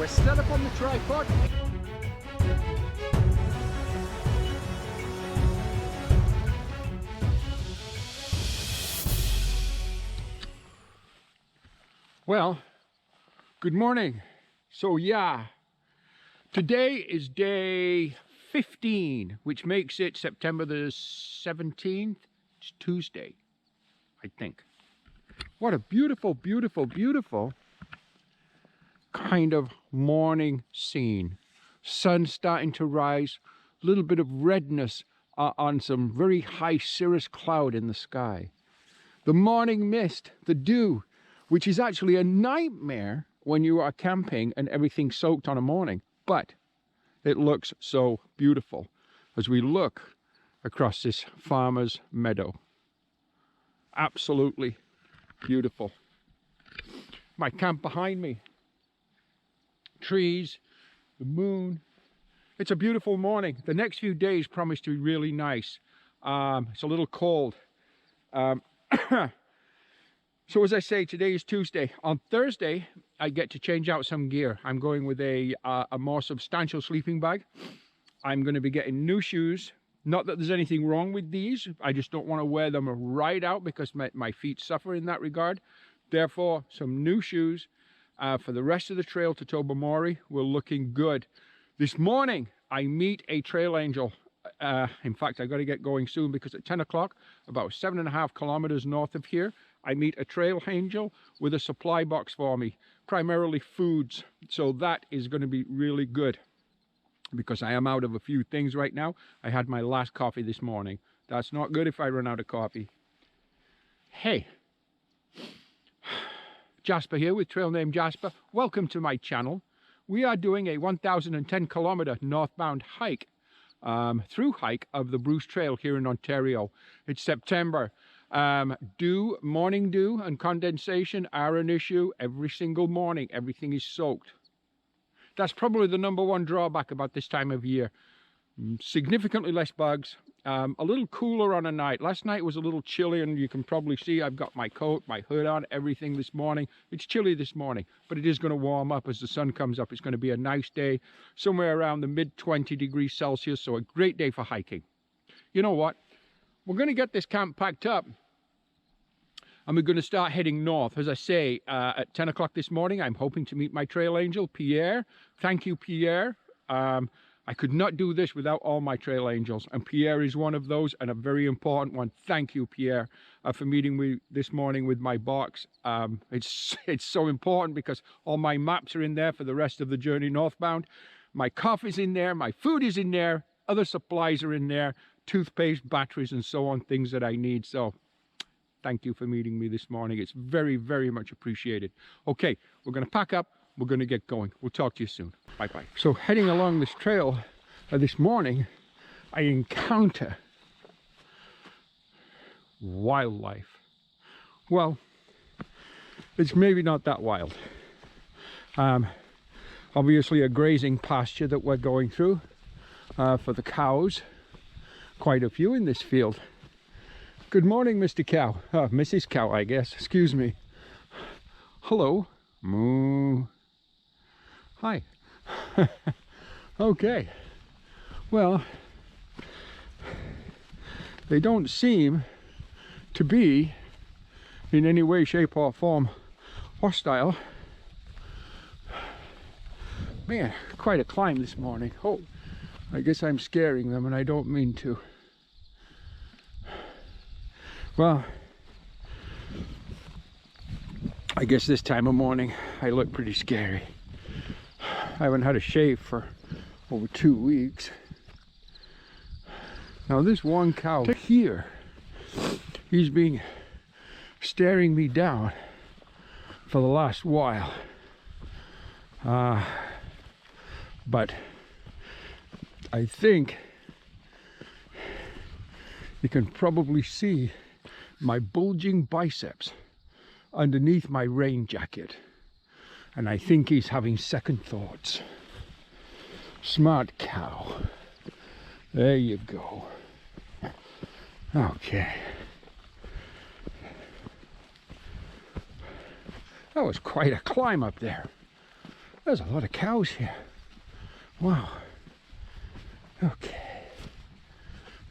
We're set up on the tripod. Well, good morning. So yeah, today is day 15, which makes it September the 17th. It's Tuesday, I think. What a beautiful, beautiful, beautiful kind of morning scene. Sun starting to rise, a little bit of redness on some very high cirrus cloud in the sky. The morning mist, the dew, which is actually a nightmare when you are camping and everything's soaked on a morning. But it looks so beautiful as we look across this farmer's meadow. Absolutely beautiful. My camp behind me. Trees, the moon. It's a beautiful morning. The next few days promise to be really nice. It's a little cold. So as I say, today is Tuesday. On Thursday, I get to change out some gear. I'm going with a more substantial sleeping bag. I'm going to be getting new shoes. Not that there's anything wrong with these. I just don't want to wear them right out because my feet suffer in that regard. Therefore, some new shoes for the rest of the trail to Tobermory. We're looking good. This morning, I meet a trail angel. In fact, I got to get going soon because at 10 o'clock, about 7.5 kilometers north of here, I meet a trail angel with a supply box for me, primarily foods. So that is going to be really good because I am out of a few things right now. I had my last coffee this morning. That's not good if I run out of coffee. Hey, Jasper here with Trail Name Jasper. Welcome to my channel. We are doing a 1,010 kilometer northbound hike, through hike of the Bruce Trail here in Ontario. It's September. Morning dew and condensation are an issue every single morning. Everything is soaked. That's probably the #1 drawback about this time of year. Significantly less bugs, a little cooler on a night. Last night was a little chilly, and you can probably see I've got my coat, my hood on, everything this morning. It's chilly this morning, but it is going to warm up as the sun comes up. It's going to be a nice day, somewhere around the mid 20 degrees Celsius, so a great day for hiking. You know what? We're going to get this camp packed up and we're going to start heading north. As I say, at 10 o'clock this morning, I'm hoping to meet my trail angel, Pierre. Thank you, Pierre. I could not do this without all my trail angels, and Pierre is one of those, and a very important one. Thank you, Pierre, for meeting me this morning with my box. It's so important because all my maps are in there for the rest of the journey northbound. My coffee's in there, my food is in there, other supplies are in there, toothpaste, batteries, and so on, things that I need. So thank you for meeting me this morning. It's very, very much appreciated. Okay, we're going to pack up. We're going to get going. We'll talk to you soon. Bye-bye. So heading along this trail this morning, I encounter wildlife. Well, it's maybe not that wild. Obviously a grazing pasture that we're going through for the cows. Quite a few in this field. Good morning, Mr. Cow. Mrs. Cow, I guess. Excuse me. Hello. Moo. Hi. Okay. Well, they don't seem to be in any way, shape, or form hostile. Man, quite a climb this morning. Oh, I guess I'm scaring them, and I don't mean to. Well, I guess this time of morning I look pretty scary. I haven't had a shave for over 2 weeks. Now this one cow here, he's been staring me down for the last while. But I think you can probably see my bulging biceps underneath my rain jacket, and I think he's having second thoughts. Smart cow. There you go. Okay. That was quite a climb up there. There's a lot of cows here. Wow. Okay.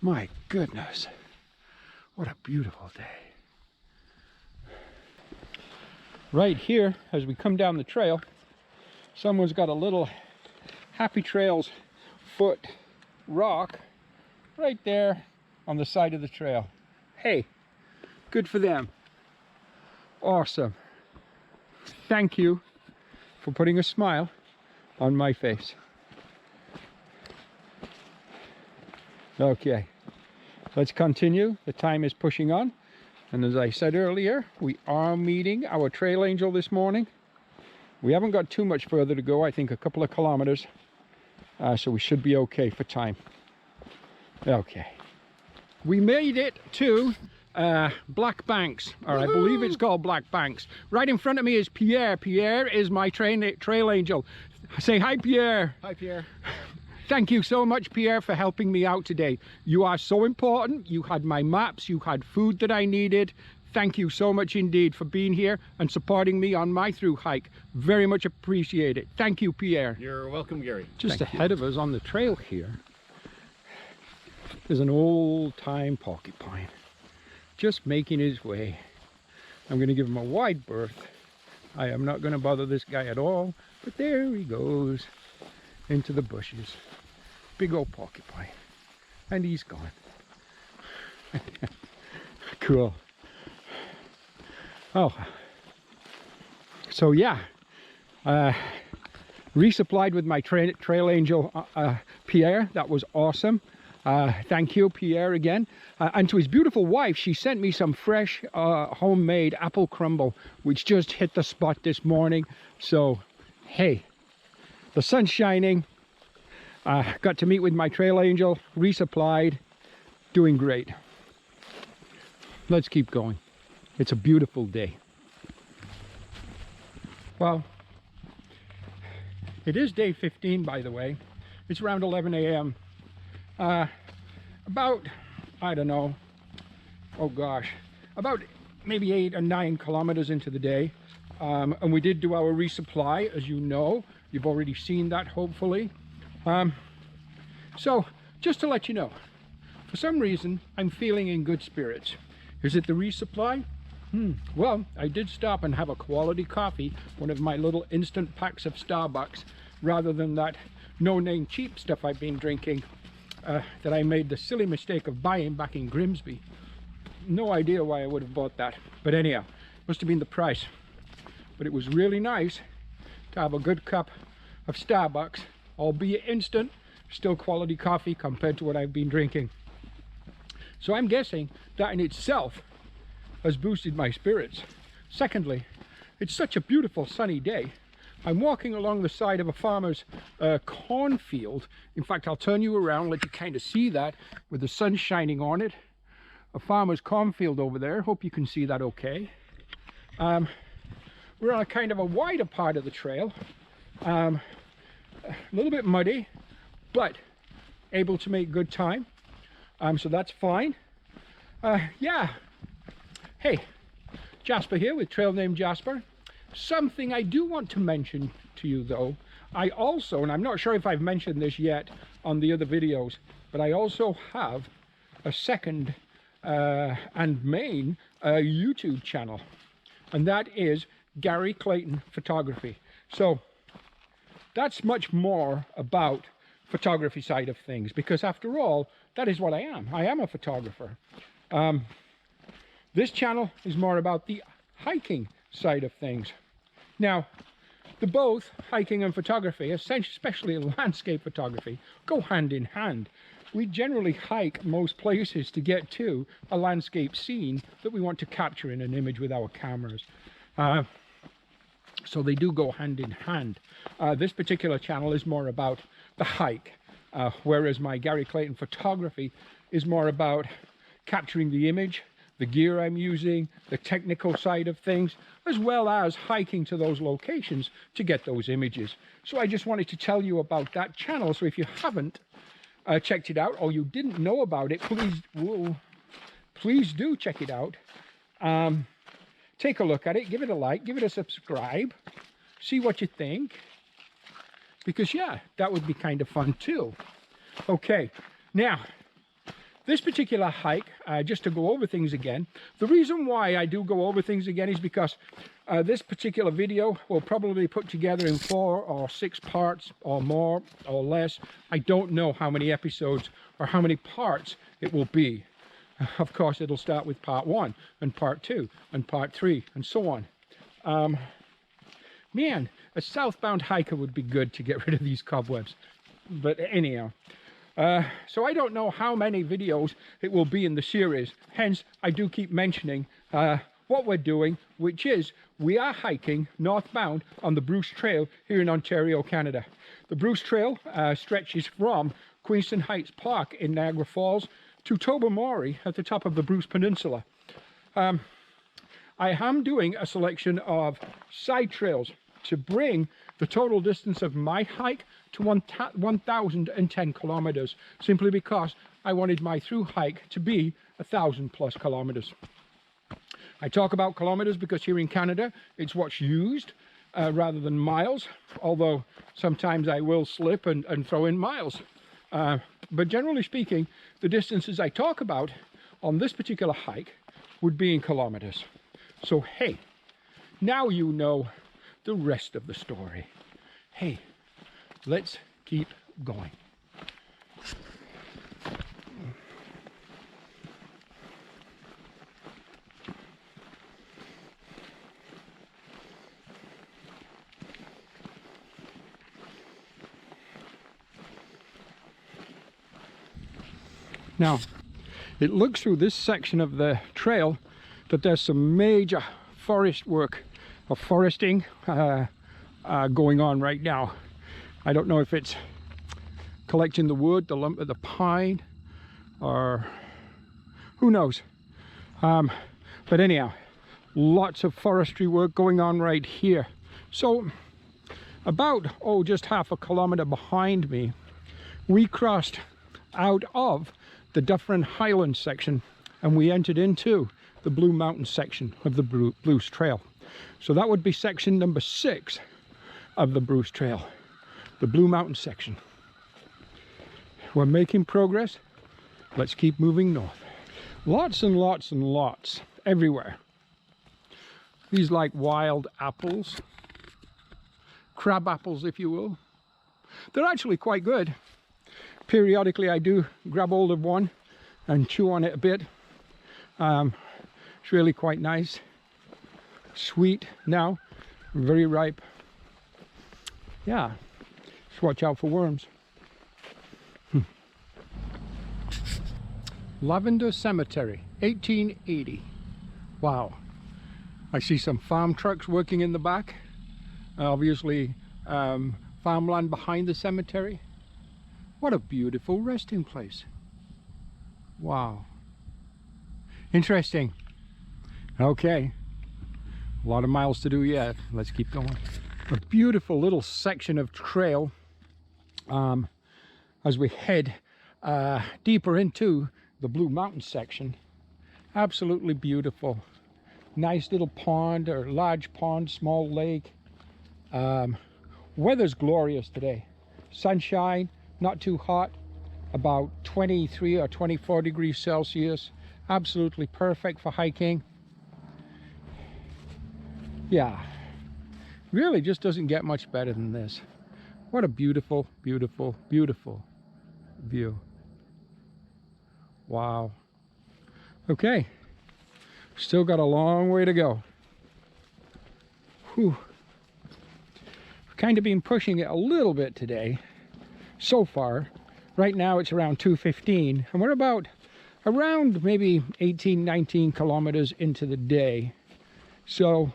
My goodness. What a beautiful day. Right here, as we come down the trail, someone's got a little Happy Trails foot rock right there on the side of the trail. Hey, good for them. Awesome. Thank you for putting a smile on my face. Okay, let's continue. The time is pushing on. And as I said earlier, we are meeting our Trail Angel this morning. We haven't got too much further to go, I think a couple of kilometers. So we should be okay for time. Okay. We made it to Black Banks, or I believe it's called Black Banks. Right in front of me is Pierre. Pierre is my Trail Angel. Say hi, Pierre. Hi, Pierre. Thank you so much, Pierre, for helping me out today. You are so important. You had my maps, you had food that I needed. Thank you so much indeed for being here and supporting me on my through hike. Very much appreciate it. Thank you, Pierre. You're welcome, Gary. Just ahead of us on the trail here is an old-time porcupine, just making his way. I'm going to give him a wide berth. I am not going to bother this guy at all, but there he goes into the bushes. Big old porcupine, and he's gone. Cool. Oh, so yeah, resupplied with my Trail Angel Pierre. That was awesome. Thank you, Pierre, again. And to his beautiful wife, she sent me some fresh homemade apple crumble, which just hit the spot this morning. So, hey, the sun's shining. Got to meet with my Trail Angel, resupplied, doing great. Let's keep going. It's a beautiful day. Well, it is day 15, by the way. It's around 11 a.m. About, I don't know, oh gosh, about maybe 8 or 9 kilometers into the day. And we did do our resupply, as you know. You've already seen that, hopefully. So, just to let you know, for some reason, I'm feeling in good spirits. Is it the resupply? Well, I did stop and have a quality coffee, one of my little instant packs of Starbucks, rather than that no-name cheap stuff I've been drinking that I made the silly mistake of buying back in Grimsby. No idea why I would have bought that, but anyhow, must have been the price. But it was really nice to have a good cup of Starbucks, albeit instant, still quality coffee compared to what I've been drinking. So I'm guessing that in itself has boosted my spirits. Secondly, it's such a beautiful sunny day. I'm walking along the side of a farmer's cornfield. In fact, I'll turn you around, let you kind of see that with the sun shining on it. A farmer's cornfield over there. Hope you can see that okay. We're on a kind of a wider part of the trail. A little bit muddy, but able to make good time. So that's fine. Yeah. Hey, Jasper here with Trail Name Jasper. Something I do want to mention to you though, I also, and I'm not sure if I've mentioned this yet on the other videos, but I also have a second and main YouTube channel, and that is Gary Clayton Photography. So that's much more about photography side of things, because after all, that is what I am. I am a photographer. This channel is more about the hiking side of things. Now, the both hiking and photography, especially landscape photography, go hand in hand. We generally hike most places to get to a landscape scene that we want to capture in an image with our cameras. So they do go hand in hand. This particular channel is more about the hike, whereas my Gary Clayton Photography is more about capturing the image, the gear I'm using, the technical side of things, as well as hiking to those locations to get those images. So I just wanted to tell you about that channel. So if you haven't checked it out, or you didn't know about it, please do check it out. Take a look at it, give it a like, give it a subscribe, see what you think. because yeah, that would be kind of fun too. Okay, now this particular hike, just to go over things again, the reason why I do go over things again is because this particular video will probably put together in 4 or 6 parts or more or less. I don't know how many episodes or how many parts it will be. Of course, it'll start with part 1 and part 2 and part 3 and so on. Man, a southbound hiker would be good to get rid of these cobwebs. But anyhow, so I don't know how many videos it will be in the series. Hence, I do keep mentioning what we're doing, which is we are hiking northbound on the Bruce Trail here in Ontario, Canada. The Bruce Trail stretches from Queenston Heights Park in Niagara Falls to Tobermory at the top of the Bruce Peninsula. I am doing a selection of side trails to bring the total distance of my hike to 1,010 kilometers, simply because I wanted my through hike to be 1,000+ kilometers. I talk about kilometers because here in Canada it's what's used rather than miles, although sometimes I will slip and throw in miles. But generally speaking, the distances I talk about on this particular hike would be in kilometers. So hey, now you know the rest of the story. Hey, let's keep going. Now, it looks through this section of the trail that there's some major forest work or foresting going on right now. I don't know if it's collecting the wood, the lump of the pine, or who knows. But anyhow, lots of forestry work going on right here. So about, just half a kilometer behind me, we crossed out of the Dufferin Highlands section and we entered into the Blue Mountain section of the Bruce Trail. So that would be section number 6 of the Bruce Trail, the Blue Mountain section. We're making progress. Let's keep moving north. Lots and lots and lots everywhere. These like wild apples, crab apples if you will. They're actually quite good. Periodically I do grab hold of one and chew on it a bit. It's really quite nice. Sweet now, very ripe. Yeah, just watch out for worms. Lavender Cemetery, 1880. Wow. I see some farm trucks working in the back. Obviously farmland behind the cemetery. What a beautiful resting place. Wow. Interesting. Okay. A lot of miles to do yet. Let's keep going. A beautiful little section of trail as we head deeper into the Blue Mountain section. Absolutely beautiful. Nice little pond, or large pond, small lake. Weather's glorious today. Sunshine, not too hot, about 23 or 24 degrees Celsius. Absolutely perfect for hiking. Yeah, really just doesn't get much better than this. What a beautiful, beautiful, beautiful view. Wow. Okay, still got a long way to go. Whew. I've kind of been pushing it a little bit today so far. Right now it's around 2:15 and we're about around maybe 18-19 kilometers into the day. So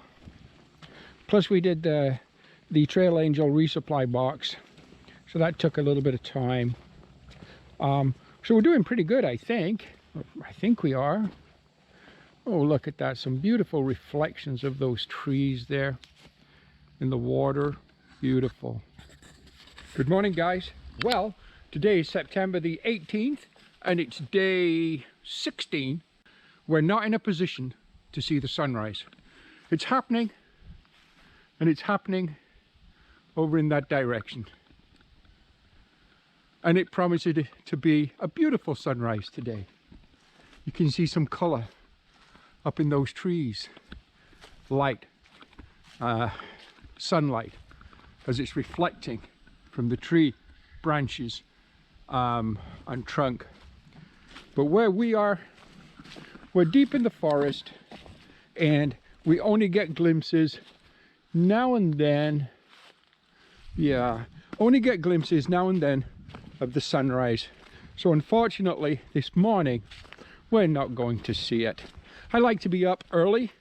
plus we did the Trail Angel resupply box, so that took a little bit of time. So we're doing pretty good, I think. I think we are. Oh, look at that. Some beautiful reflections of those trees there in the water. Beautiful. Good morning, guys. Well, today is September the 18th and it's day 16. We're not in a position to see the sunrise. It's happening, and it's happening over in that direction. and it promises to be a beautiful sunrise today. You can see some color up in those trees, light, sunlight, as it's reflecting from the tree branches and trunk. But where we are, we're deep in the forest, and we only get glimpses now and then. Yeah, only get glimpses now and then of the sunrise. So unfortunately this morning we're not going to see it. I like to be up early,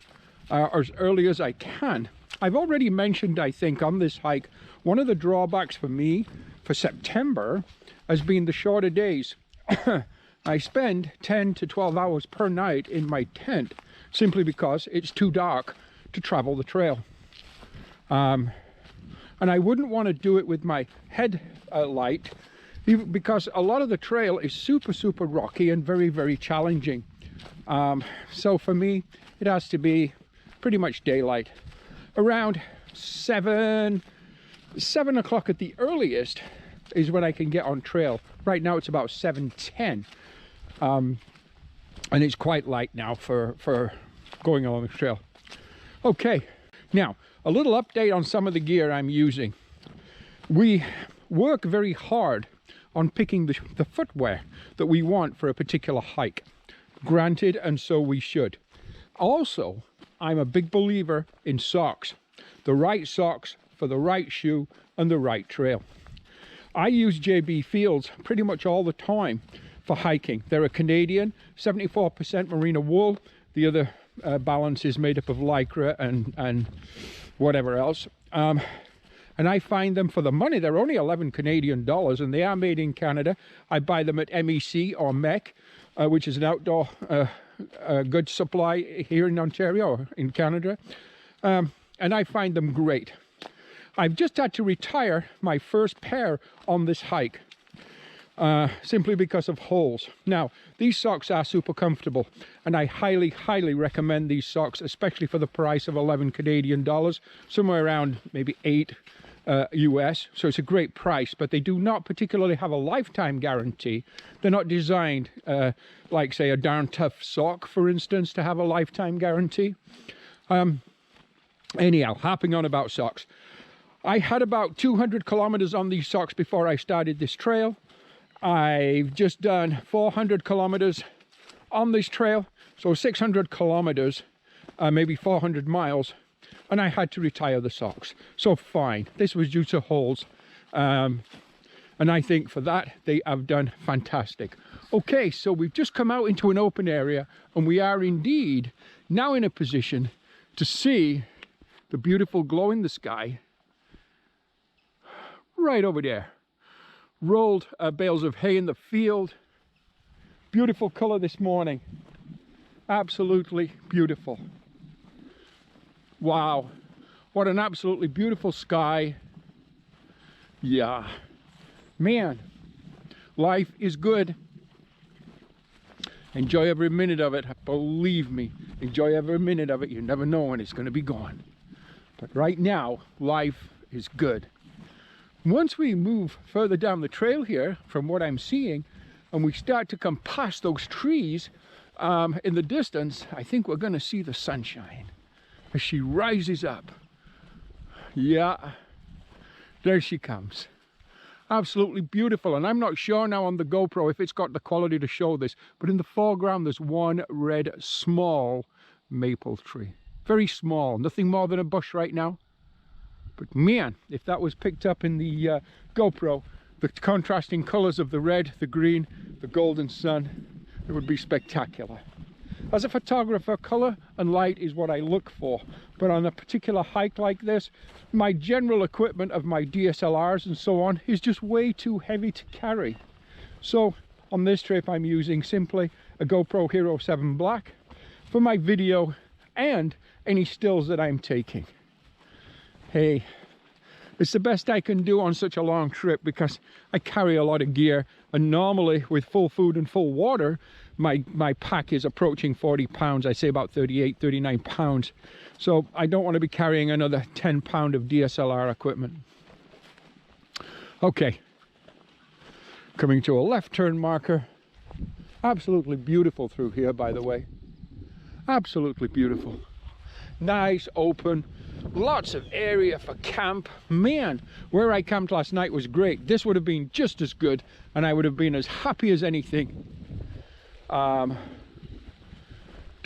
as early as I can. I've already mentioned, I think, on this hike, one of the drawbacks for me for September has been the shorter days. I spend 10 to 12 hours per night in my tent simply because it's too dark to travel the trail. And I wouldn't want to do it with my head light, because a lot of the trail is super rocky and very challenging. So for me, it has to be pretty much daylight. Around 7 o'clock at the earliest is when I can get on trail. Right now it's about 7:10, and it's quite light now for going along the trail. Okay, now a little update on some of the gear I'm using. We work very hard on picking the footwear that we want for a particular hike. Granted, and so we should. Also, I'm a big believer in socks. The right socks for the right shoe and the right trail. I use JB Fields pretty much all the time for hiking. They're a Canadian, 74% merino wool. The other balance is made up of lycra and whatever else. And I find them for the money. They're only 11 Canadian dollars, and they are made in Canada. I buy them at MEC or MEC, which is an outdoor goods supply here in Ontario or in Canada. And I find them great. I've just had to retire my first pair on this hike, simply because of holes. Now, these socks are super comfortable, and I highly recommend these socks, especially for the price of 11 Canadian dollars, somewhere around maybe 8 US. So it's a great price, but they do not particularly have a lifetime guarantee. They're not designed like, say, a Darn Tough sock, for instance, to have a lifetime guarantee. Anyhow, harping on about socks. I had about 200 kilometers on these socks before I started this trail. I've just done 400 kilometers on this trail, so 600 kilometers, maybe 400 miles, and I had to retire the socks. So fine, this was due to holes, and I think for that they have done fantastic. Okay, so we've just come out into an open area, and we are indeed now in a position to see the beautiful glow in the sky right over there. Rolled bales of hay in the field. Beautiful color this morning. Absolutely beautiful. Wow, what an absolutely beautiful sky. Yeah, man, life is good. Enjoy every minute of it. Believe me, enjoy every minute of it. You never know when it's going to be gone. But right now, life is good. Once we move further down the trail here, from what I'm seeing, and we start to come past those trees in the distance, I think we're going to see the sunshine as she rises up. Yeah, there she comes. Absolutely beautiful. And I'm not sure now on the GoPro if it's got the quality to show this, but in the foreground there's one red small maple tree. Very small, nothing more than a bush right now. But man, if that was picked up in the GoPro, the contrasting colors of the red, the green, the golden sun, it would be spectacular. As a photographer, color and light is what I look for. But on a particular hike like this, my general equipment of my DSLRs and so on is just way too heavy to carry. So on this trip, I'm using simply a GoPro Hero 7 Black for my video and any stills that I'm taking. Hey, it's the best I can do on such a long trip because I carry a lot of gear, and normally with full food and full water, my pack is approaching 40 pounds. I say about 38, 39 pounds. So I don't want to be carrying another 10 pound of DSLR equipment. Okay, Coming to a left turn marker. Absolutely beautiful through here, by the way. Absolutely beautiful. Nice, open, lots of area for camp. Man, where I camped last night was great. This would have been just as good, and I would have been as happy as anything to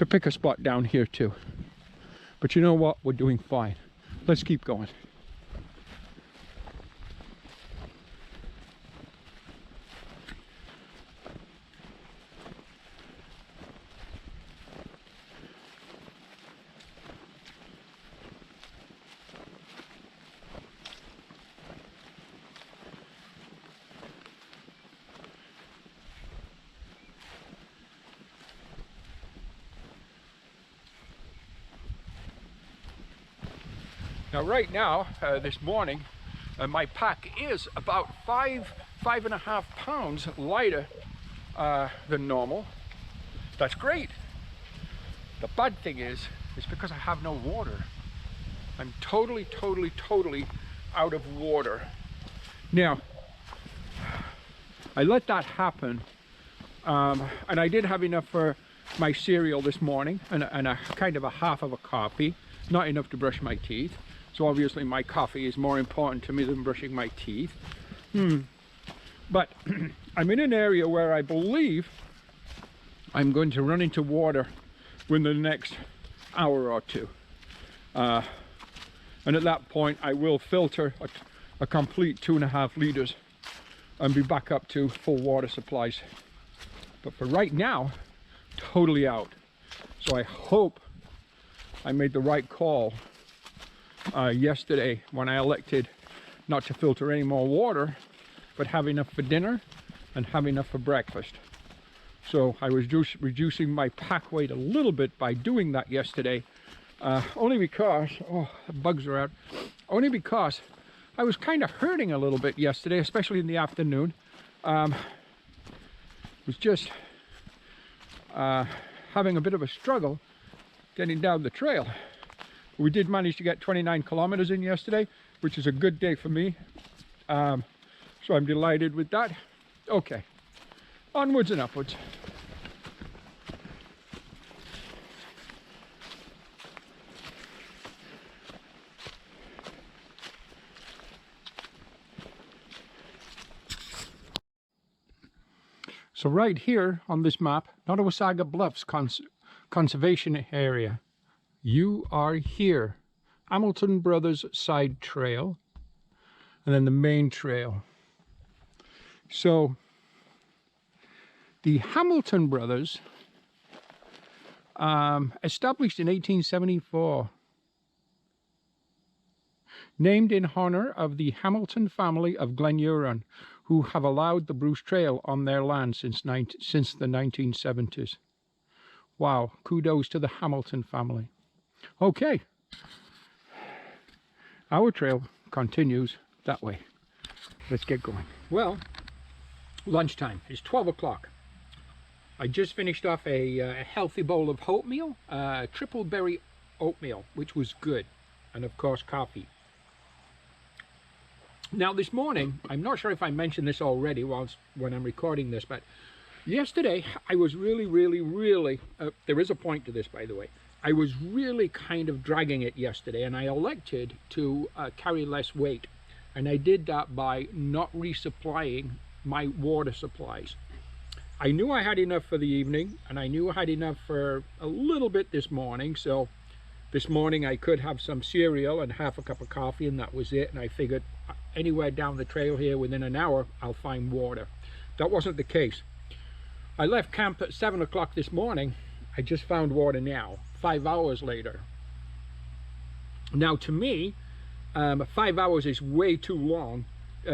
pick a spot down here too. But you know what? We're doing fine. Let's keep going. Now right now, this morning, my pack is about 5.5 pounds lighter than normal. That's great. The bad thing is because I have no water. I'm totally out of water. Now, I let that happen, and I did have enough for my cereal this morning and a kind of a half of a coffee, not enough to brush my teeth. So obviously my coffee is more important to me than brushing my teeth. But I'm in an area where I believe I'm going to run into water within the next hour or two. And at that point I will filter a complete 2.5 liters and be back up to full water supplies. But for right now, totally out. So I hope I made the right call yesterday when I elected not to filter any more water, but have enough for dinner and have enough for breakfast. So I was just reducing my pack weight a little bit by doing that yesterday, only because, oh, the bugs are out, only because I was kind of hurting a little bit yesterday, especially in the afternoon. Was just having a bit of a struggle getting down the trail. We did manage to get 29 kilometers in yesterday, which is a good day for me. So I'm delighted with that. Okay, onwards and upwards. So right here on this map, Nottawasaga Bluffs Conservation Area. You are here. Hamilton Brothers side trail, and then the main trail. So the Hamilton Brothers, established in 1874, named in honor of the Hamilton family of Glenhuron, who have allowed the Bruce Trail on their land since the 1970s. Wow, kudos to the Hamilton family. Okay, our trail continues that way. Let's get going. Well, lunchtime is 12 o'clock. I just finished off a healthy bowl of oatmeal, triple berry oatmeal, which was good, and of course coffee. Now this morning, I'm not sure if I mentioned this already when I'm recording this, but yesterday I was really, there is a point to this, by the way. I was really kind of dragging it yesterday, and I elected to carry less weight, and I did that by not resupplying my water supplies. I knew I had enough for the evening, and I knew I had enough for a little bit this morning, so this morning I could have some cereal and half a cup of coffee, and that was it. And I figured anywhere down the trail here within an hour I'll find water. That wasn't the case. I left camp at 7 o'clock this morning. I just found water now, 5 hours later. Now to me, 5 hours is way too long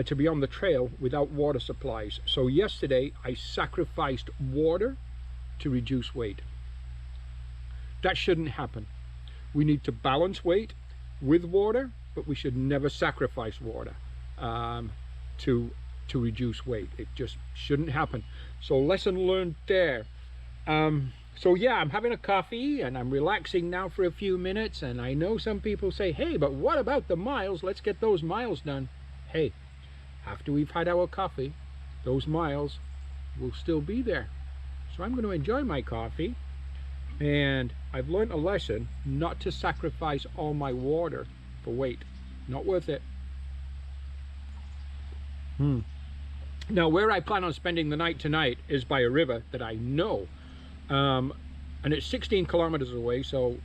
to be on the trail without water supplies. So yesterday I sacrificed water to reduce weight. That shouldn't happen. We need to balance weight with water, but we should never sacrifice water to reduce weight. It just shouldn't happen. So lesson learned there. So yeah, I'm having a coffee and I'm relaxing now for a few minutes, and I know some people say, hey, but what about the miles? Let's get those miles done. Hey, after we've had our coffee, those miles will still be there. So I'm going to enjoy my coffee, and I've learned a lesson not to sacrifice all my water for weight. Not worth it. Now, where I plan on spending the night tonight is by a river that I know, and it's 16 kilometers away, so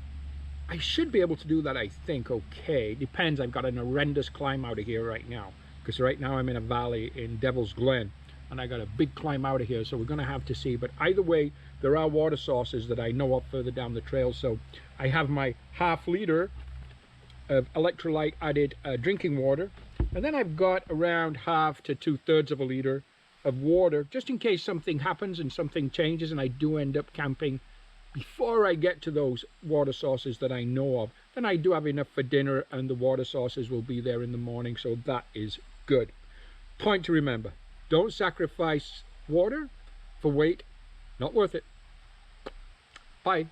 I should be able to do that, I think. Okay, depends. I've got an horrendous climb out of here right now, because right now I'm in a valley in Devil's Glen, and I got a big climb out of here, so we're going to have to see. But either way, there are water sources that I know of further down the trail. So I have my ½ liter of electrolyte added drinking water, and then I've got around half to 2/3 of a liter of water, just in case something happens and something changes and I do end up camping before I get to those water sources that I know of. Then I do have enough for dinner, and the water sources will be there in the morning, so that is good. Point to remember: don't sacrifice water for weight. Not worth it. Bye.